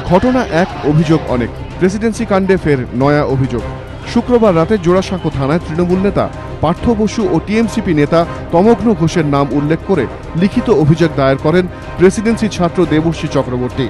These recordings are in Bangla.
ঘটনা এক, অভিযোগ অনেক। প্রেসিডেন্সি কাণ্ডে ফের নয়া অভিযোগ। শুক্রবার রাতে জোড়াসাঁকো থানায় তৃণমূল নেতা পার্থ বসু ও টিএমসিপি নেতা তমগ্ন ঘোষের নাম উল্লেখ করে লিখিত অভিযোগ দায়ের করেন প্রেসিডেন্সি ছাত্র দেবর্ষী চক্রবর্তী।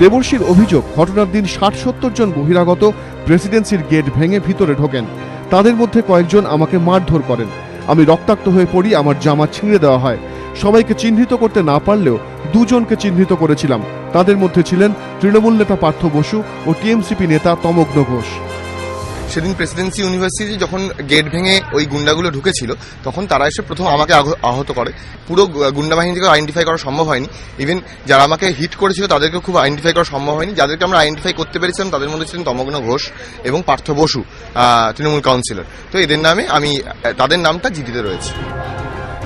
দেবর্ষীর অভিযোগ, ঘটনার দিন ৬০-৭০ জন বহিরাগত প্রেসিডেন্সির গেট ভেঙে ভিতরে ঢোকেন। তাদের মধ্যে কয়েকজন আমাকে মারধর করেন। আমি রক্তাক্ত হয়ে পড়ি, আমার জামা ছিঁড়ে দেওয়া হয়। সবাইকে চিহ্নিত করতে না পারলেও দুজনকে চিহ্নিত করেছিলাম। তাদের মধ্যে ছিলেন তৃণমূল নেতা পার্থ বসু ও টিএমসিপি নেতা তমগ্ন ঘোষ। সেদিন প্রেসিডেন্সি ইউনিভার্সিটি যখন গেট ভেঙে ওই গুন্ডাগুলো ঢুকেছিল, তখন তারা এসে প্রথম আমাকে আহত করে। পুরো গুন্ডা বাহিনী থেকে আইডেন্টিফাই করা সম্ভব হয়নি। ইভেন যারা আমাকে হিট করেছিল তাদেরকে খুব আইডেন্টিফাই করা সম্ভব হয়নি। যাদেরকে আমরা আইডেন্টিফাই করতে পেরেছিলাম তাদের মধ্যে ছিলেন তমগ্ন ঘোষ এবং পার্থ বসু, তৃণমূল কাউন্সিলর। তো এদের নামে তাদের নামটা জিডিতে রয়েছে।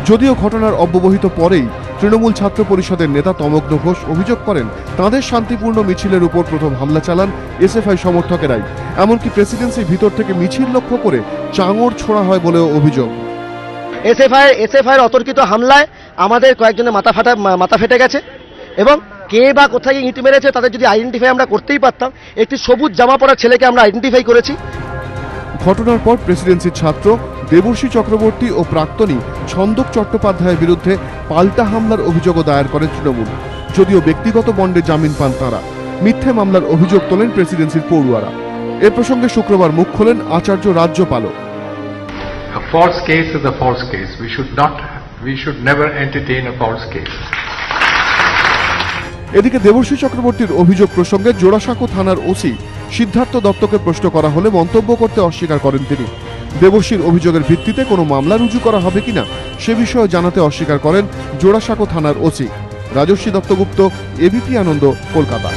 যদিও ঘটনার অব্যবহিত পরেই তৃণমূল ছাত্র পরিষদের নেতা তমগ্ন ঘোষ অভিযোগ করেন, তাঁদের শান্তিপূর্ণ মিছিলের উপর প্রথম হামলা চালান এসএফআই সমর্থকেরাই। এমনকি প্রেসিডেন্সির ভিতর থেকে মিছিল লক্ষ্য করে চাঙড় ছোড়া হয় বলেও অভিযোগ। এসএফআই অতর্কিত হামলায় আমাদের কয়েকজনের মাথা ফেটে গেছে এবং কে বা কোথায় ইট মেরেছে তাদের যদি আইডেন্টিফাই আমরা করতেই পারতাম। একটি সবুজ জামা পরা ছেলেকে আমরা আইডেন্টিফাই করেছি। ঘটনার পর প্রেসিডেন্সির ছাত্র দেবর্ষী চক্রবর্তী ও প্রাক্তনী ছন্দক চট্টোপাধ্যায়ের বিরুদ্ধে পাল্টা হামলার অভিযোগও দায়ের করেন তৃণমূল। যদিও ব্যক্তিগত বন্ডে জামিন পান তাঁরা। মিথ্যে মামলার অভিযোগ তোলেন প্রেসিডেন্সির পড়ুয়ারা। এ প্রসঙ্গে শুক্রবার মুখ খোলেন আচার্য রাজ্যপালও। A false case is a false case. We should never entertain a false case. এদিকে দেবর্ষী চক্রবর্তীর অভিযোগ প্রসঙ্গে জোড়াসাঁকো থানার ওসি সিদ্ধার্থ দত্তকে প্রশ্ন করা হলে মন্তব্য করতে অস্বীকার করেন তিনি। দেবর্ষীর অভিযোগের ভিত্তিতে কোনো মামলা রুজু করা হবে কিনা সে বিষয়ে জানাতে অস্বীকার করেন জোড়াসাঁকো থানার ওসি। রাজস্বী দত্তগুপ্ত, এবিপি আনন্দ, কলকাতা।